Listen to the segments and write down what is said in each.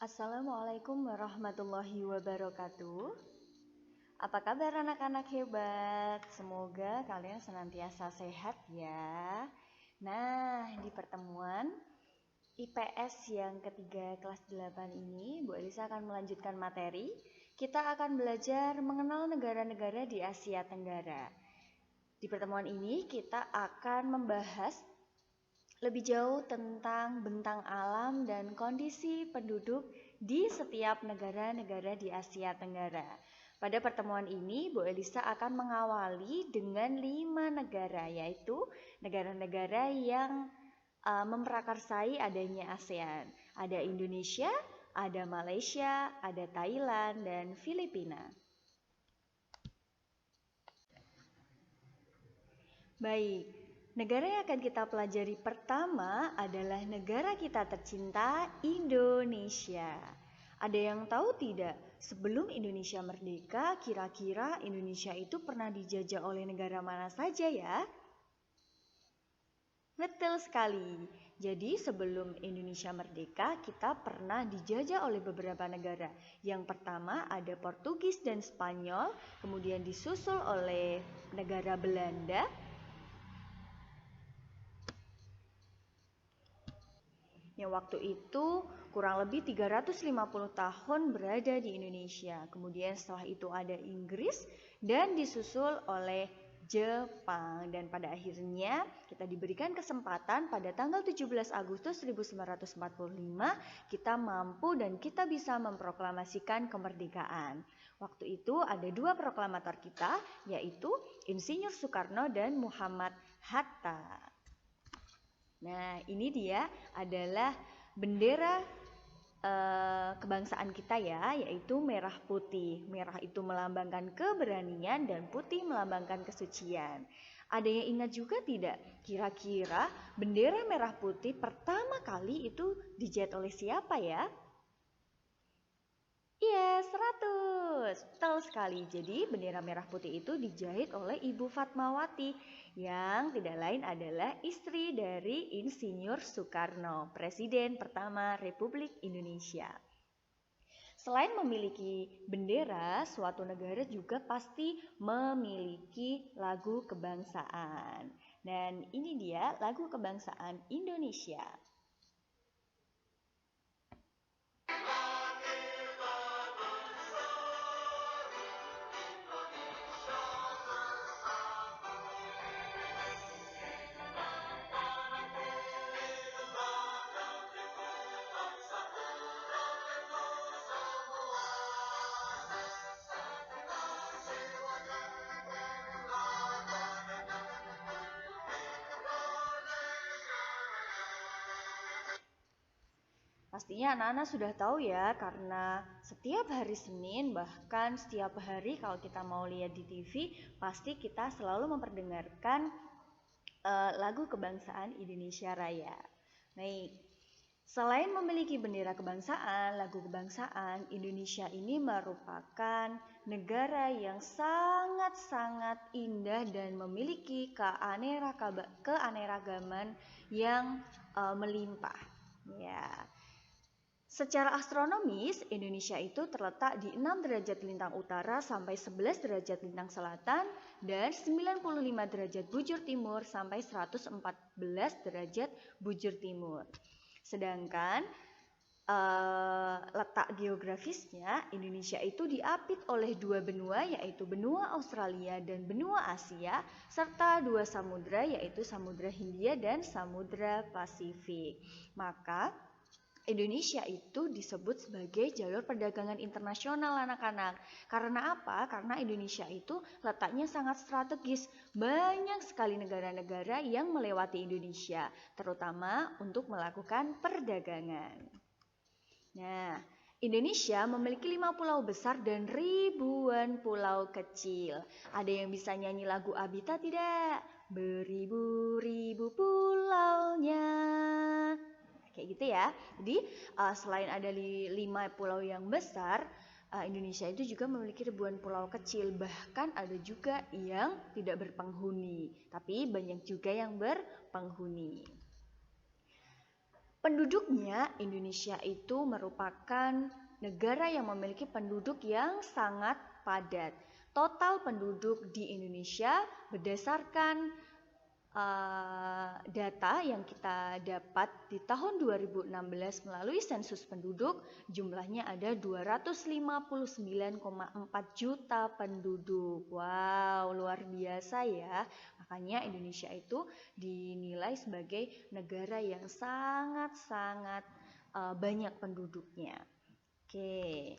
Assalamualaikum warahmatullahi wabarakatuh. Apa kabar anak-anak hebat? Semoga kalian senantiasa sehat ya. Nah, di pertemuan IPS yang ketiga kelas 8 ini, Bu Elisa akan melanjutkan materi. Kita akan belajar mengenal negara-negara di Asia Tenggara. Di pertemuan ini kita akan membahas lebih jauh tentang bentang alam dan kondisi penduduk di setiap negara-negara di Asia Tenggara. Pada pertemuan ini, Bu Elisa akan mengawali dengan 5 negara, yaitu negara-negara yang memprakarsai adanya ASEAN. Ada Indonesia, ada Malaysia, ada Thailand, dan Filipina. Baik, negara yang akan kita pelajari pertama adalah negara kita tercinta, Indonesia. Ada yang tahu tidak, sebelum Indonesia merdeka, kira-kira Indonesia itu pernah dijajah oleh negara mana saja ya? Betul sekali. Jadi sebelum Indonesia merdeka, kita pernah dijajah oleh beberapa negara. Yang pertama ada Portugis dan Spanyol, kemudian disusul oleh negara Belanda. Yang waktu itu kurang lebih 350 tahun berada di Indonesia. Kemudian setelah itu ada Inggris dan disusul oleh Jepang. Dan pada akhirnya kita diberikan kesempatan pada tanggal 17 Agustus 1945 kita mampu dan kita bisa memproklamasikan kemerdekaan. Waktu itu ada 2 proklamator kita, yaitu Insinyur Soekarno dan Muhammad Hatta. Nah, ini dia adalah bendera kebangsaan kita ya, yaitu merah putih. Merah itu melambangkan keberanian dan putih melambangkan kesucian. Ada yang ingat juga tidak? Kira-kira bendera merah putih pertama kali itu dijahit oleh siapa ya? Iya, 100. Betul sekali. Jadi bendera merah putih itu dijahit oleh Ibu Fatmawati yang tidak lain adalah istri dari Insinyur Soekarno, Presiden pertama Republik Indonesia. Selain memiliki bendera, suatu negara juga pasti memiliki lagu kebangsaan. Dan ini dia lagu kebangsaan Indonesia. Pastinya anak-anak sudah tahu ya, karena setiap hari Senin bahkan setiap hari kalau kita mau lihat di TV, pasti kita selalu memperdengarkan lagu kebangsaan Indonesia Raya. Baik, selain memiliki bendera kebangsaan, lagu kebangsaan, Indonesia ini merupakan negara yang sangat-sangat indah dan memiliki keanekaragaman yang melimpah. Ya. Secara astronomis, Indonesia itu terletak di 6 derajat lintang utara sampai 11 derajat lintang selatan dan 95 derajat bujur timur sampai 114 derajat bujur timur. Sedangkan letak geografisnya, Indonesia itu diapit oleh 2 benua, yaitu benua Australia dan benua Asia, serta 2 samudra, yaitu Samudra Hindia dan Samudra Pasifik. Maka Indonesia itu disebut sebagai jalur perdagangan internasional anak-anak. Karena apa? Karena Indonesia itu letaknya sangat strategis. Banyak sekali negara-negara yang melewati Indonesia, terutama untuk melakukan perdagangan. Nah, Indonesia memiliki 5 pulau besar dan ribuan pulau kecil. Ada yang bisa nyanyi lagu Abita tidak? Beribu-ribu pulaunya. Kayak gitu ya. Jadi selain ada 5 pulau yang besar, Indonesia itu juga memiliki ribuan pulau kecil. Bahkan ada juga yang tidak berpenghuni, tapi banyak juga yang berpenghuni. Penduduknya, Indonesia itu merupakan negara yang memiliki penduduk yang sangat padat. Total penduduk di Indonesia berdasarkan data yang kita dapat di tahun 2016 melalui sensus penduduk, jumlahnya ada 259,4 juta penduduk. Wow, luar biasa ya. Makanya Indonesia itu dinilai sebagai negara yang sangat-sangat banyak penduduknya. Oke.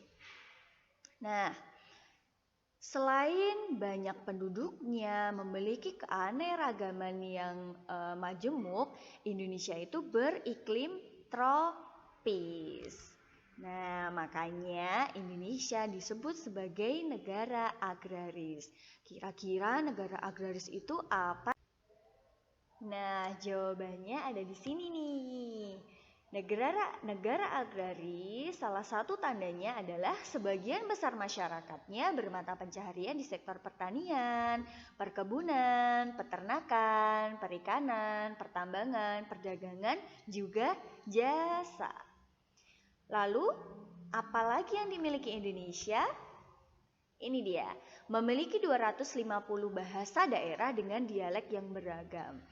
Nah, selain banyak penduduknya, memiliki keanekaragaman yang majemuk, Indonesia itu beriklim tropis. Nah, makanya Indonesia disebut sebagai negara agraris. Kira-kira negara agraris itu apa? Nah, jawabannya ada di sini nih. Negara agraris, salah satu tandanya adalah sebagian besar masyarakatnya bermata pencaharian di sektor pertanian, perkebunan, peternakan, perikanan, pertambangan, perdagangan, juga jasa. Lalu, apalagi yang dimiliki Indonesia? Ini dia, memiliki 250 bahasa daerah dengan dialek yang beragam.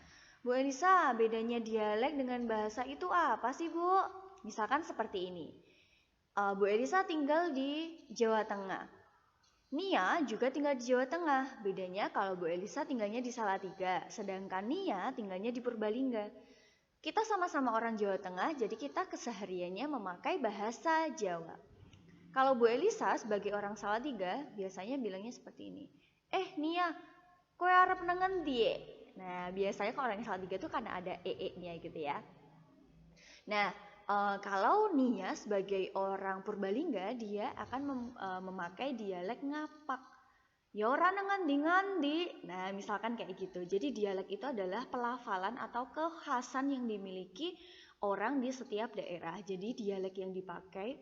Bu Elisa, bedanya dialek dengan bahasa itu apa sih, Bu? Misalkan seperti ini. Bu Elisa tinggal di Jawa Tengah. Nia juga tinggal di Jawa Tengah. Bedanya kalau Bu Elisa tinggalnya di Salatiga, sedangkan Nia tinggalnya di Purbalingga. Kita sama-sama orang Jawa Tengah, jadi kita kesehariannya memakai bahasa Jawa. Kalau Bu Elisa sebagai orang Salatiga, biasanya bilangnya seperti ini. Nia, kowe arep nang endi? Nah, biasanya kalau orang Salatiga itu karena ada nya gitu ya. Nah, kalau Nia sebagai orang Purbalingga, dia akan memakai dialek ngapak. Ya ora nang ngandi-ngandi. Nah, misalkan kayak gitu. Jadi dialek itu adalah pelafalan atau kekhasan yang dimiliki orang di setiap daerah. Jadi dialek yang dipakai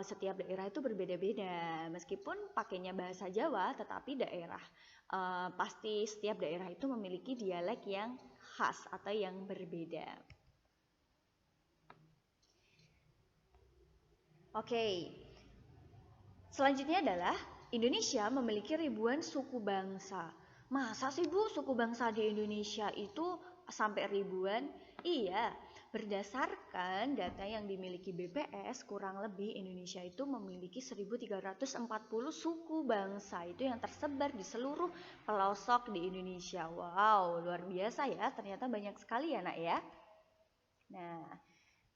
setiap daerah itu berbeda-beda. Meskipun pakainya bahasa Jawa, tetapi daerah pasti setiap daerah itu memiliki dialek yang khas atau yang berbeda. Oke. Selanjutnya adalah Indonesia memiliki ribuan suku bangsa. Masa sih Bu, suku bangsa di Indonesia itu sampai ribuan? Iya, berdasarkan data yang dimiliki BPS, kurang lebih Indonesia itu memiliki 1340 suku bangsa itu yang tersebar di seluruh pelosok di Indonesia. Wow, luar biasa ya, ternyata banyak sekali ya nak ya. Nah,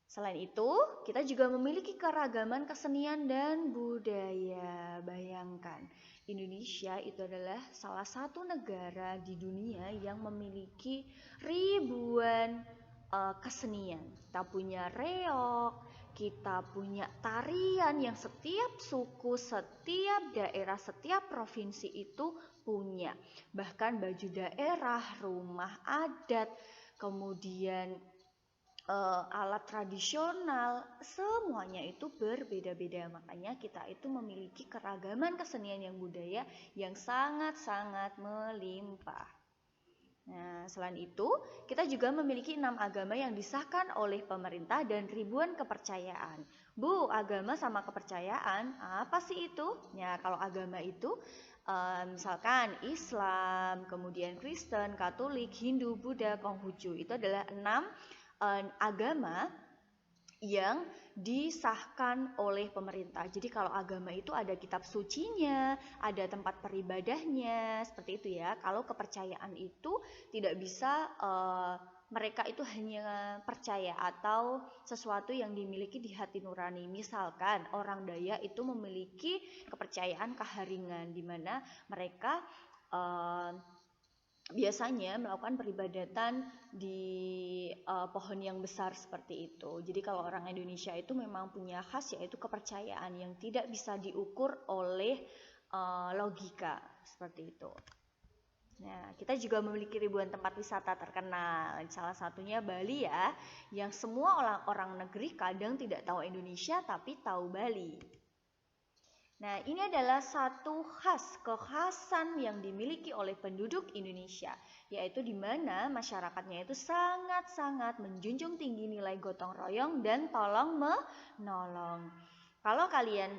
selain itu, kita juga memiliki keragaman kesenian dan budaya. Bayangkan, Indonesia itu adalah salah satu negara di dunia yang memiliki ribuan kesenian. Kita punya reog, kita punya tarian yang setiap suku, setiap daerah, setiap provinsi itu punya. Bahkan baju daerah, rumah adat, kemudian alat tradisional, semuanya itu berbeda-beda. Makanya kita itu memiliki keragaman kesenian yang budaya yang sangat-sangat melimpah. Nah, selain itu, kita juga memiliki 6 agama yang disahkan oleh pemerintah dan ribuan kepercayaan. Bu, agama sama kepercayaan, apa sih itu? Ya, kalau agama itu misalkan Islam, kemudian Kristen, Katolik, Hindu, Buddha, Konghucu. Itu adalah 6 agama yang disahkan oleh pemerintah. Jadi kalau agama itu ada kitab sucinya, ada tempat peribadahnya, seperti itu ya. Kalau kepercayaan itu tidak bisa mereka itu hanya percaya atau sesuatu yang dimiliki di hati nurani. Misalkan orang Dayak itu memiliki kepercayaan keharingan, di mana mereka biasanya melakukan peribadatan di pohon yang besar seperti itu. Jadi kalau orang Indonesia itu memang punya khas, yaitu kepercayaan yang tidak bisa diukur oleh logika seperti itu. Nah, kita juga memiliki ribuan tempat wisata terkenal. Salah satunya Bali ya, yang semua orang negeri kadang tidak tahu Indonesia tapi tahu Bali. Nah, ini adalah satu kekhasan yang dimiliki oleh penduduk Indonesia, yaitu di mana masyarakatnya itu sangat-sangat menjunjung tinggi nilai gotong royong dan tolong menolong. Kalau kalian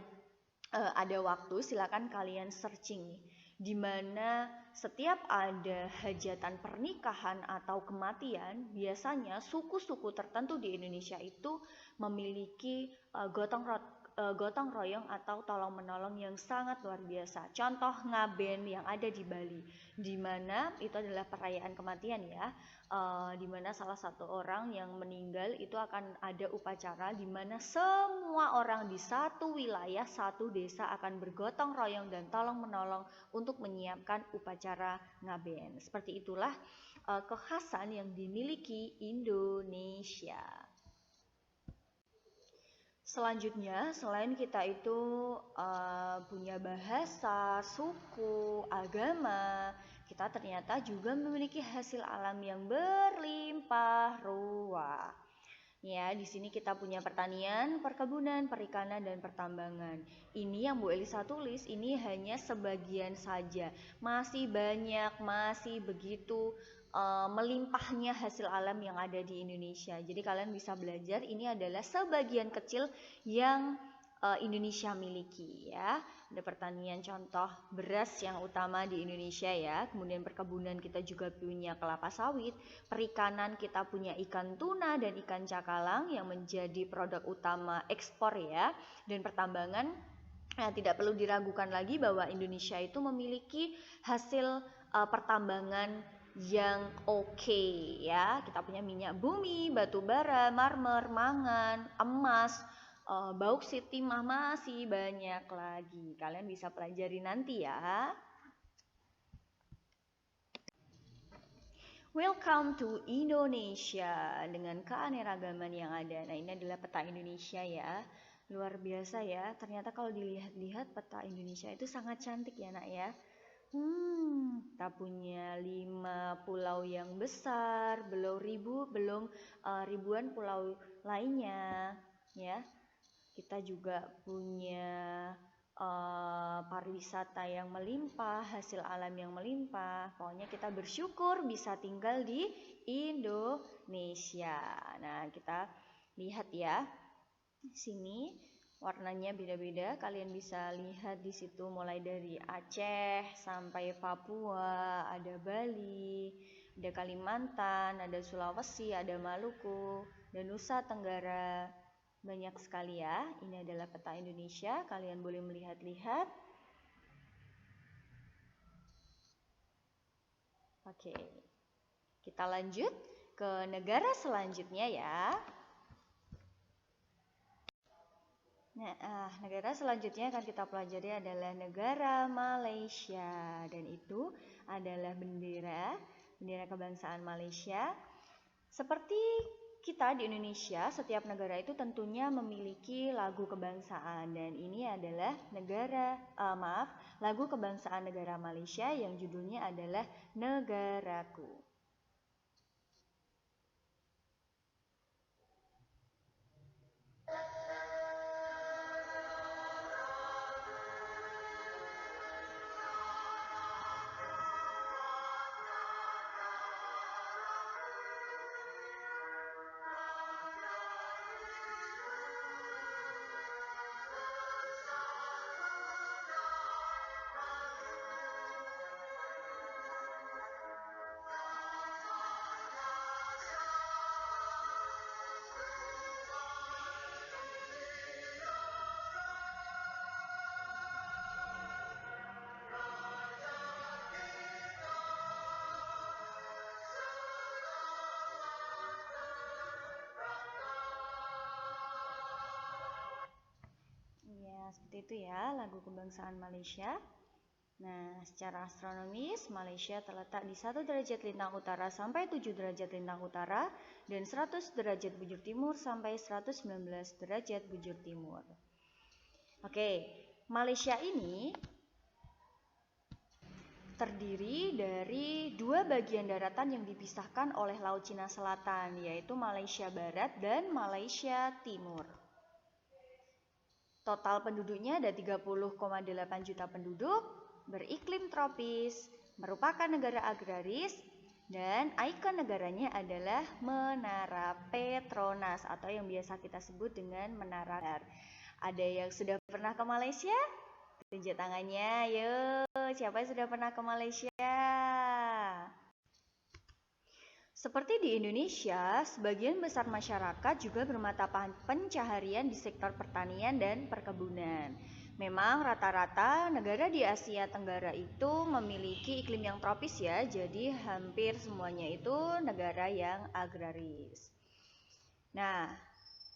ada waktu, silakan kalian searching nih, di mana setiap ada hajatan pernikahan atau kematian, biasanya suku-suku tertentu di Indonesia itu memiliki gotong royong atau tolong menolong yang sangat luar biasa. Contoh ngaben yang ada di Bali, di mana itu adalah perayaan kematian ya, di mana salah satu orang yang meninggal itu akan ada upacara di mana semua orang di satu wilayah, satu desa akan bergotong royong dan tolong menolong untuk menyiapkan upacara ngaben. Seperti itulah kekhasan yang dimiliki Indonesia. Selanjutnya, selain kita itu punya bahasa, suku, agama, kita ternyata juga memiliki hasil alam yang berlimpah ruah. Ya, di sini kita punya pertanian, perkebunan, perikanan, dan pertambangan. Ini yang Bu Elisa tulis, ini hanya sebagian saja. Masih banyak, masih begitu melimpahnya hasil alam yang ada di Indonesia. Jadi kalian bisa belajar, ini adalah sebagian kecil yang Indonesia miliki ya. Ada pertanian, contoh beras yang utama di Indonesia ya. Kemudian perkebunan kita juga punya kelapa sawit. Perikanan kita punya ikan tuna dan ikan cakalang yang menjadi produk utama ekspor ya. Dan pertambangan tidak perlu diragukan lagi bahwa Indonesia itu memiliki hasil pertambangan yang oke ya. Kita punya minyak bumi, batu bara, marmer, mangan, emas, bauksit, timah, masih banyak lagi. Kalian bisa pelajari nanti ya. Welcome to Indonesia dengan keanekaragaman yang ada. Nah, ini adalah peta Indonesia ya. Luar biasa ya. Ternyata kalau dilihat-lihat peta Indonesia itu sangat cantik ya, Nak ya. Kita punya 5 pulau yang besar, belum ribuan pulau lainnya, ya. Kita juga punya pariwisata yang melimpah, hasil alam yang melimpah. Pokoknya kita bersyukur bisa tinggal di Indonesia. Nah, kita lihat ya, di sini warnanya beda-beda, kalian bisa lihat di situ mulai dari Aceh sampai Papua, ada Bali, ada Kalimantan, ada Sulawesi, ada Maluku, dan Nusa Tenggara. Banyak sekali ya. Ini adalah peta Indonesia, kalian boleh melihat-lihat. Oke. Kita lanjut ke negara selanjutnya ya. Nah, negara selanjutnya akan kita pelajari adalah negara Malaysia, dan itu adalah bendera kebangsaan Malaysia. Seperti kita di Indonesia, setiap negara itu tentunya memiliki lagu kebangsaan, dan ini adalah lagu kebangsaan negara Malaysia yang judulnya adalah Negaraku. Seperti itu ya lagu kebangsaan Malaysia. Nah, secara astronomis Malaysia terletak di 1 derajat lintang utara sampai 7 derajat lintang utara dan 100 derajat bujur timur sampai 119 derajat bujur timur. Oke, Malaysia ini terdiri dari 2 bagian daratan yang dipisahkan oleh Laut Cina Selatan, yaitu Malaysia Barat dan Malaysia Timur. Total penduduknya ada 30,8 juta penduduk, beriklim tropis, merupakan negara agraris, dan ikon negaranya adalah Menara Petronas atau yang biasa kita sebut dengan Menara. Ada yang sudah pernah ke Malaysia? Tunjuk tangannya, yuk. Siapa yang sudah pernah ke Malaysia? Seperti di Indonesia, sebagian besar masyarakat juga bermata pencaharian di sektor pertanian dan perkebunan. Memang rata-rata negara di Asia Tenggara itu memiliki iklim yang tropis ya, jadi hampir semuanya itu negara yang agraris. Nah,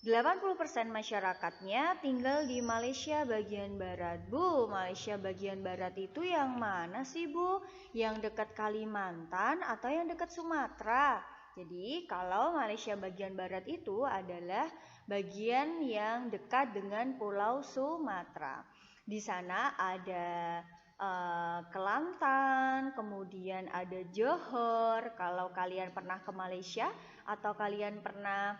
80% masyarakatnya tinggal di Malaysia bagian barat. Bu, Malaysia bagian barat itu yang mana sih, Bu? Yang dekat Kalimantan atau yang dekat Sumatera? Jadi, kalau Malaysia bagian barat itu adalah bagian yang dekat dengan Pulau Sumatera. Di sana ada Kelantan, kemudian ada Johor. Kalau kalian pernah ke Malaysia atau kalian pernah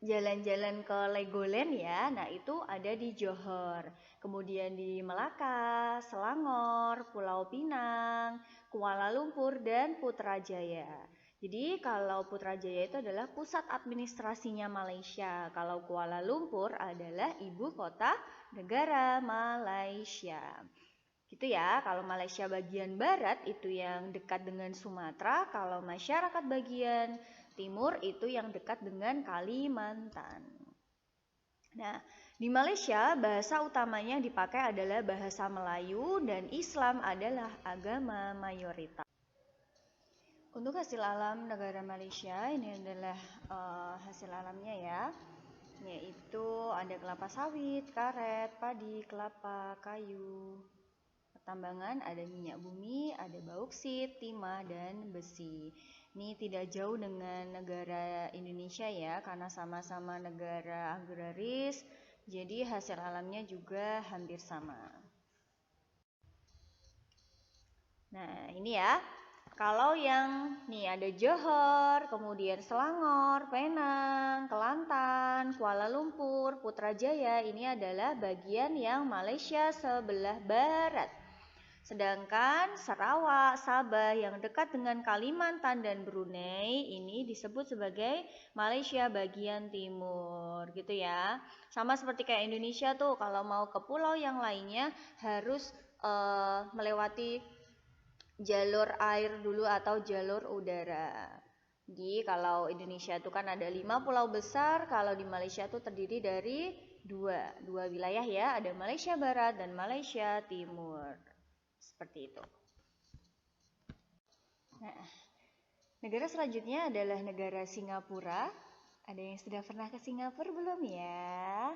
jalan-jalan ke Legoland ya, nah itu ada di Johor. Kemudian di Melaka, Selangor, Pulau Pinang, Kuala Lumpur, dan Putrajaya. Jadi kalau Putrajaya itu adalah pusat administrasinya Malaysia. Kalau Kuala Lumpur adalah ibu kota negara Malaysia. Gitu ya, kalau Malaysia bagian barat itu yang dekat dengan Sumatera, kalau masyarakat bagian timur itu yang dekat dengan Kalimantan. Nah, di Malaysia bahasa utamanya yang dipakai adalah bahasa Melayu dan Islam adalah agama mayoritas. Untuk hasil alam negara Malaysia, ini adalah hasil alamnya ya, yaitu ada kelapa sawit, karet, padi, kelapa, kayu, pertambangan, ada minyak bumi, ada bauksit, timah, dan besi. Ini tidak jauh dengan negara Indonesia ya, karena sama-sama negara agraris, jadi hasil alamnya juga hampir sama. Nah, ini ya. Kalau yang nih ada Johor, kemudian Selangor, Penang, Kelantan, Kuala Lumpur, Putrajaya, ini adalah bagian yang Malaysia sebelah barat. Sedangkan Sarawak, Sabah yang dekat dengan Kalimantan dan Brunei ini disebut sebagai Malaysia bagian timur gitu ya. Sama seperti kayak Indonesia tuh, kalau mau ke pulau yang lainnya harus melewati jalur air dulu atau jalur udara. Jadi kalau Indonesia itu kan ada 5 pulau besar, kalau di Malaysia itu terdiri dari dua wilayah ya, ada Malaysia Barat dan Malaysia Timur. Seperti itu. Nah, negara selanjutnya adalah negara Singapura. Ada yang sudah pernah ke Singapura belum ya?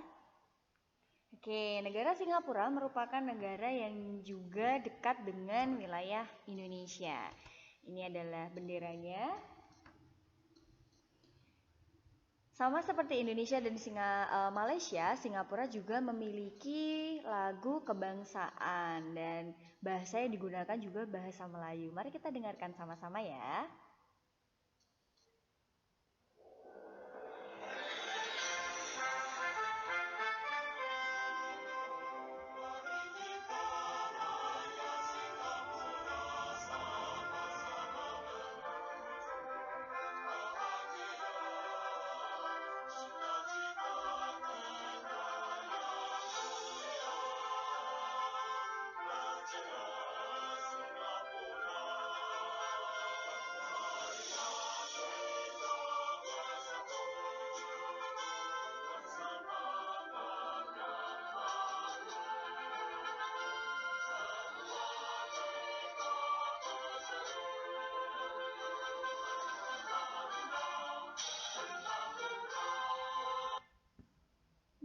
Oke, negara Singapura merupakan negara yang juga dekat dengan wilayah Indonesia. Ini adalah benderanya. Sama seperti Indonesia dan Malaysia, Singapura juga memiliki lagu kebangsaan dan bahasa yang digunakan juga bahasa Melayu. Mari kita dengarkan sama-sama ya.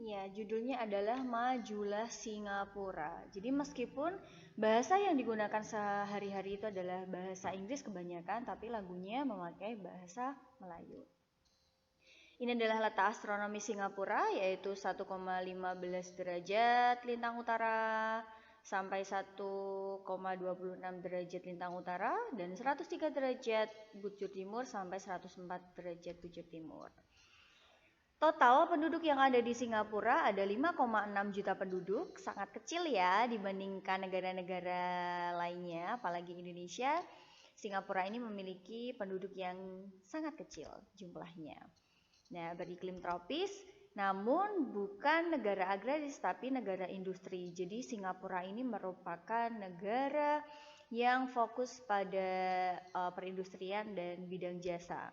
Ya, judulnya adalah Majulah Singapura. Jadi meskipun bahasa yang digunakan sehari-hari itu adalah bahasa Inggris kebanyakan, tapi lagunya memakai bahasa Melayu. Ini adalah letak astronomi Singapura, yaitu 1,15 derajat lintang utara sampai 1,26 derajat lintang utara dan 103 derajat bujur timur sampai 104 derajat bujur timur. Total penduduk yang ada di Singapura ada 5,6 juta penduduk, sangat kecil ya dibandingkan negara-negara lainnya, apalagi Indonesia. Singapura ini memiliki penduduk yang sangat kecil jumlahnya. Nah, beriklim tropis, namun bukan negara agraris tapi negara industri. Jadi Singapura ini merupakan negara yang fokus pada perindustrian dan bidang jasa.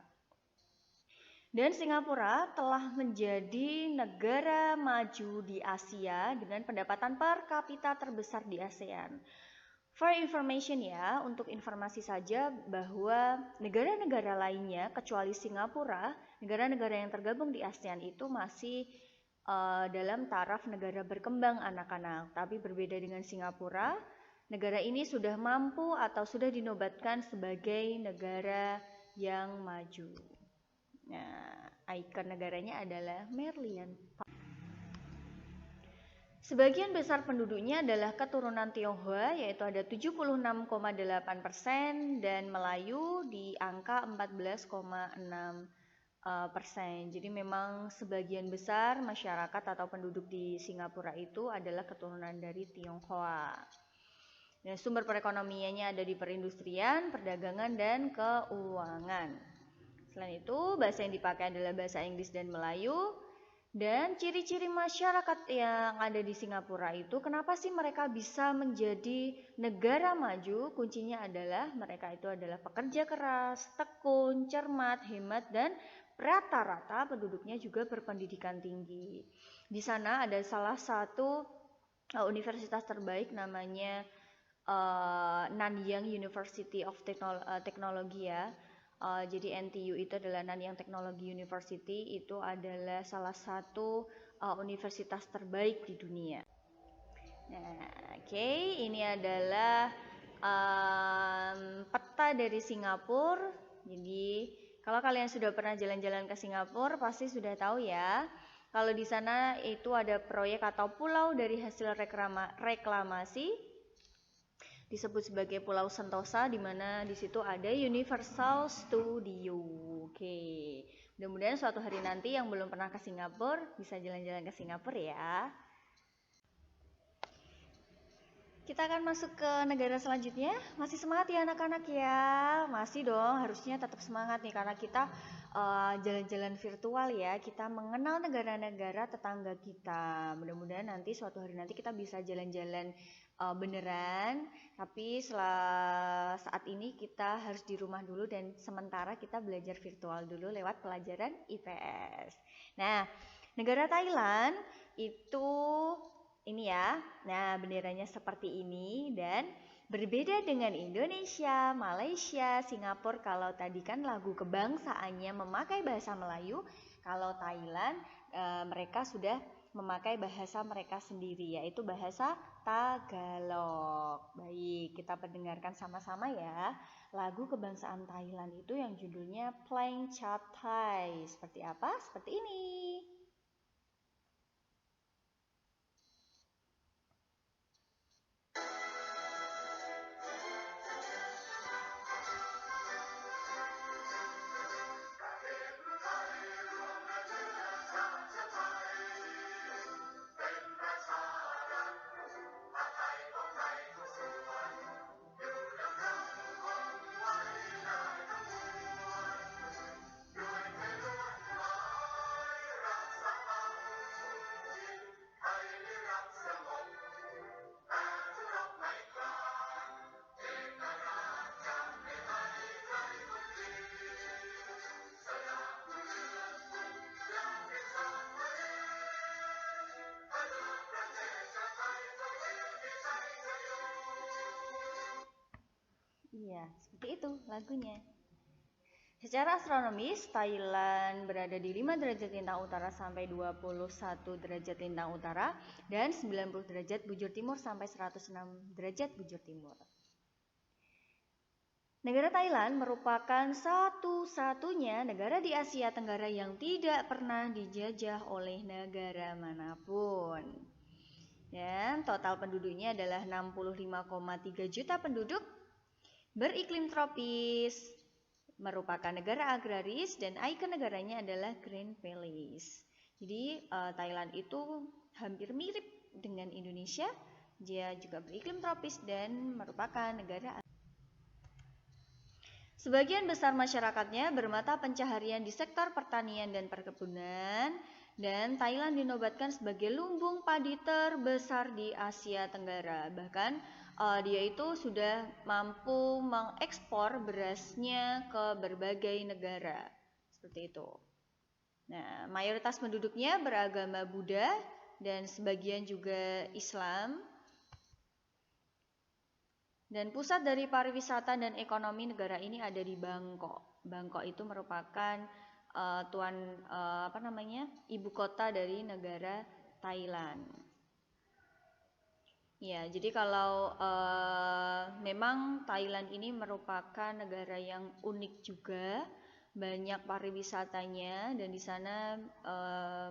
Dan Singapura telah menjadi negara maju di Asia dengan pendapatan per kapita terbesar di ASEAN. For information ya, untuk informasi saja bahwa negara-negara lainnya kecuali Singapura, negara-negara yang tergabung di ASEAN itu masih dalam taraf negara berkembang anak-anak. Tapi berbeda dengan Singapura, negara ini sudah mampu atau sudah dinobatkan sebagai negara yang maju. Nah, ikon negaranya adalah Merlion. Sebagian besar penduduknya adalah keturunan Tionghoa, yaitu ada 76,8% dan Melayu di angka 14,6%. Jadi memang sebagian besar masyarakat atau penduduk di Singapura itu adalah keturunan dari Tionghoa. Dan sumber perekonomiannya ada di perindustrian, perdagangan, dan keuangan. Selain itu, bahasa yang dipakai adalah bahasa Inggris dan Melayu. Dan ciri-ciri masyarakat yang ada di Singapura itu, kenapa sih mereka bisa menjadi negara maju? Kuncinya adalah mereka itu adalah pekerja keras, tekun, cermat, hemat, dan rata-rata penduduknya juga berpendidikan tinggi. Di sana ada salah satu universitas terbaik namanya Nanyang University of Technology ya. Jadi NTU itu adalah Nanyang Technology University, itu adalah salah satu universitas terbaik di dunia. Nah, ini adalah peta dari Singapura. Jadi kalau kalian sudah pernah jalan-jalan ke Singapura pasti sudah tahu ya. Kalau di sana itu ada proyek atau pulau dari hasil reklamasi disebut sebagai Pulau Sentosa, di mana di situ ada Universal Studio. Mudah-mudahan suatu hari nanti yang belum pernah ke Singapura bisa jalan-jalan ke Singapura ya. Kita akan masuk ke negara selanjutnya. Masih semangat ya anak-anak ya? Masih dong, harusnya tetap semangat nih karena kita jalan-jalan virtual ya. Kita mengenal negara-negara tetangga kita. Mudah-mudahan nanti suatu hari nanti kita bisa jalan-jalan beneran, tapi saat ini kita harus di rumah dulu dan sementara kita belajar virtual dulu lewat pelajaran IPS. Nah, negara Thailand itu ini ya. Nah, benderanya seperti ini dan berbeda dengan Indonesia, Malaysia, Singapura. Kalau tadi kan lagu kebangsaannya memakai bahasa Melayu, kalau Thailand mereka sudah memakai bahasa mereka sendiri, yaitu bahasa Tagalog. Baik, kita pendengarkan sama-sama ya. Lagu kebangsaan Thailand itu yang judulnya Plang Chat Thai. Seperti apa? Seperti ini. Iya, seperti itu lagunya. Secara astronomis, Thailand berada di 5 derajat lintang utara sampai 21 derajat lintang utara dan 90 derajat bujur timur sampai 106 derajat bujur timur. Negara Thailand merupakan satu-satunya negara di Asia Tenggara yang tidak pernah dijajah oleh negara manapun. Dan total penduduknya adalah 65,3 juta penduduk. Beriklim tropis, merupakan negara agraris dan ikon negaranya adalah Green Palace. Jadi Thailand itu hampir mirip dengan Indonesia. Dia juga beriklim tropis dan merupakan negara. Sebagian besar masyarakatnya bermata pencaharian di sektor pertanian dan perkebunan, dan Thailand dinobatkan sebagai lumbung padi terbesar di Asia Tenggara. Bahkan dia itu sudah mampu mengekspor berasnya ke berbagai negara. Seperti itu. Nah, mayoritas penduduknya beragama Buddha dan sebagian juga Islam. Dan pusat dari pariwisata dan ekonomi negara ini ada di Bangkok. Bangkok itu merupakan ibu kota dari negara Thailand. Ya, jadi kalau memang Thailand ini merupakan negara yang unik juga, banyak pariwisatanya, dan di sana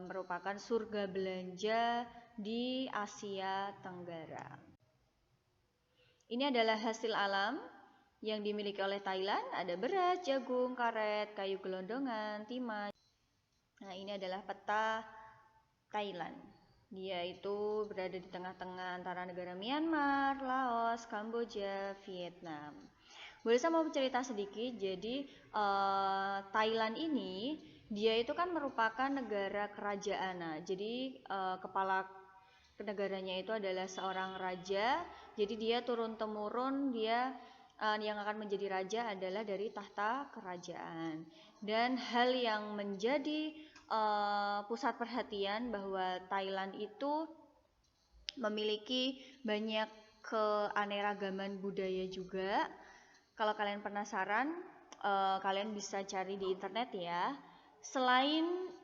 merupakan surga belanja di Asia Tenggara. Ini adalah hasil alam yang dimiliki oleh Thailand. Ada beras, jagung, karet, kayu gelondongan, timah. Nah, ini adalah peta Thailand. Dia itu berada di tengah-tengah antara negara Myanmar, Laos, Kamboja, Vietnam. Boleh saya mau cerita sedikit. Jadi Thailand ini dia itu kan merupakan negara kerajaan. Nah, jadi kepala negaranya itu adalah seorang raja. Jadi dia turun-temurun dia yang akan menjadi raja adalah dari tahta kerajaan. Dan hal yang menjadi pusat perhatian bahwa Thailand itu memiliki banyak keanekaragaman budaya juga. Kalau kalian penasaran, kalian bisa cari di internet ya. Selain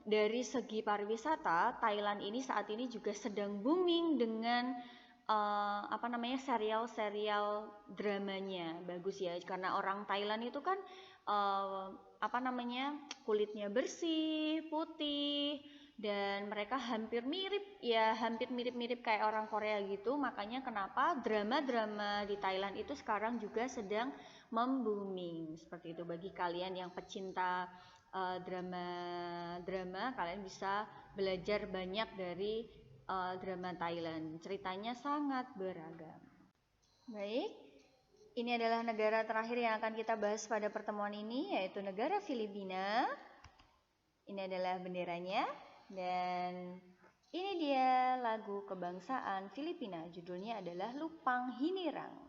dari segi pariwisata, Thailand ini saat ini juga sedang booming dengan serial-serial dramanya. Bagus ya, karena orang Thailand itu kan kulitnya bersih, putih, dan mereka hampir mirip kayak orang Korea gitu. Makanya kenapa drama-drama di Thailand itu sekarang juga sedang membooming. Seperti itu, bagi kalian yang pecinta drama, kalian bisa belajar banyak dari drama Thailand. Ceritanya sangat beragam. Baik, ini adalah negara terakhir yang akan kita bahas pada pertemuan ini, yaitu negara Filipina. Ini adalah benderanya, dan ini dia lagu kebangsaan Filipina. Judulnya adalah Lupang Hinirang.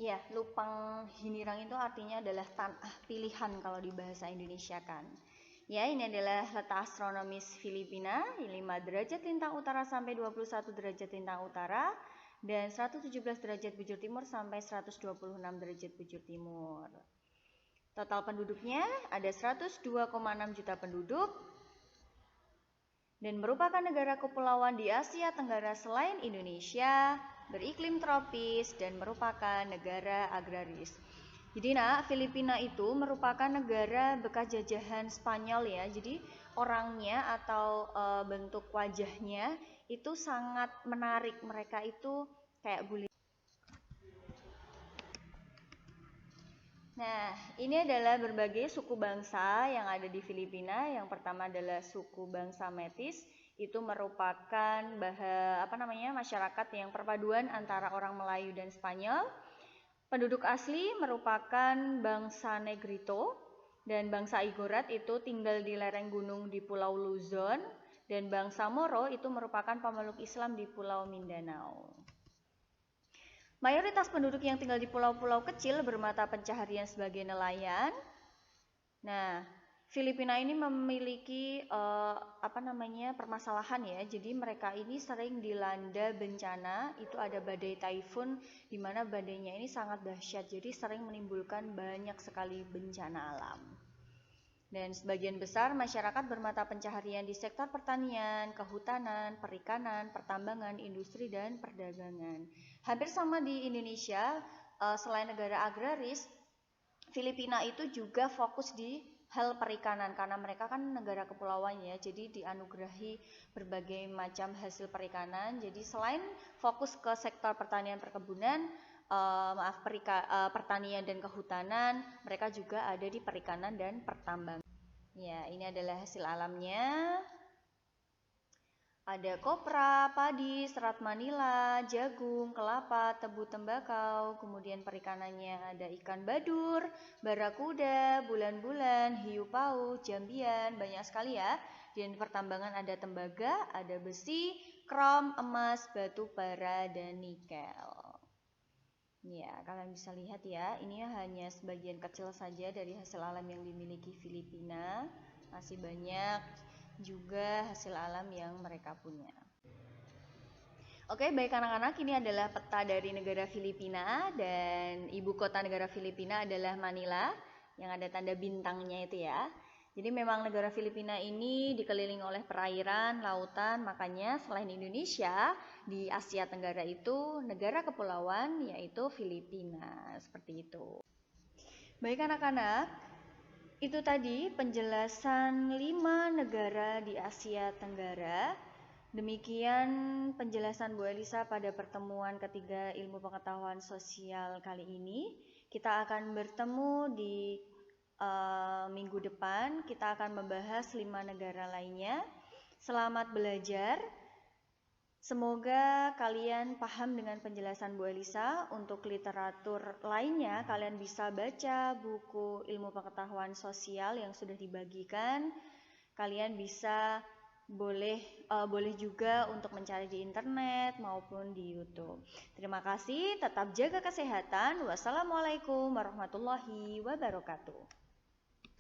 Ya, Lupang Hinirang itu artinya adalah tanah pilihan kalau di bahasa Indonesia kan. Ya, ini adalah letak astronomis Filipina, 5 derajat lintang utara sampai 21 derajat lintang utara, dan 117 derajat bujur timur sampai 126 derajat bujur timur. Total penduduknya ada 102,6 juta penduduk, dan merupakan negara kepulauan di Asia Tenggara selain Indonesia, beriklim tropis, dan merupakan negara agraris. Jadi Filipina itu merupakan negara bekas jajahan Spanyol ya. Jadi orangnya atau bentuk wajahnya itu sangat menarik. Mereka itu kayak bule. Nah, ini adalah berbagai suku bangsa yang ada di Filipina. Yang pertama adalah suku bangsa Metis. Itu merupakan masyarakat yang perpaduan antara orang Melayu dan Spanyol. Penduduk asli merupakan bangsa Negrito, dan bangsa Igorot itu tinggal di lereng gunung di Pulau Luzon, dan bangsa Moro itu merupakan pemeluk Islam di Pulau Mindanao. Mayoritas penduduk yang tinggal di pulau-pulau kecil bermata pencaharian sebagai nelayan. Nah, Filipina ini memiliki permasalahan ya. Jadi mereka ini sering dilanda bencana. Itu ada badai taifun, di mana badainya ini sangat dahsyat. Jadi sering menimbulkan banyak sekali bencana alam. Dan sebagian besar masyarakat bermata pencaharian di sektor pertanian, kehutanan, perikanan, pertambangan, industri, dan perdagangan. Hampir sama di Indonesia, selain negara agraris, Filipina itu juga fokus di hal perikanan karena mereka kan negara kepulauan ya, jadi dianugerahi berbagai macam hasil perikanan. Jadi selain fokus ke sektor pertanian perkebunan, pertanian dan kehutanan, mereka juga ada di perikanan dan pertambangan. Ya, ini adalah hasil alamnya. Ada kopra, padi, serat manila, jagung, kelapa, tebu, tembakau. Kemudian perikanannya ada ikan badur, barakuda, bulan-bulan, hiu paus, jambian, banyak sekali ya. Dan pertambangan ada tembaga, ada besi, krom, emas, batu bara, dan nikel. Ya, kalian bisa lihat ya, ini hanya sebagian kecil saja dari hasil alam yang dimiliki Filipina. Masih banyak juga hasil alam yang mereka punya. Oke, baik anak-anak, ini adalah peta dari negara Filipina dan ibu kota negara Filipina adalah Manila yang ada tanda bintangnya itu ya. Jadi memang negara Filipina ini dikelilingi oleh perairan, lautan, makanya selain Indonesia, di Asia Tenggara itu negara kepulauan yaitu Filipina, seperti itu. Baik anak-anak, itu tadi penjelasan 5 negara di Asia Tenggara. Demikian penjelasan Bu Elisa pada pertemuan ketiga ilmu pengetahuan sosial kali ini. Kita akan bertemu di minggu depan. Kita akan membahas 5 negara lainnya. Selamat belajar. Semoga kalian paham dengan penjelasan Bu Elisa. Untuk literatur lainnya, kalian bisa baca buku ilmu pengetahuan sosial yang sudah dibagikan. Kalian bisa boleh juga untuk mencari di internet maupun di YouTube. Terima kasih, tetap jaga kesehatan. Wassalamualaikum warahmatullahi wabarakatuh.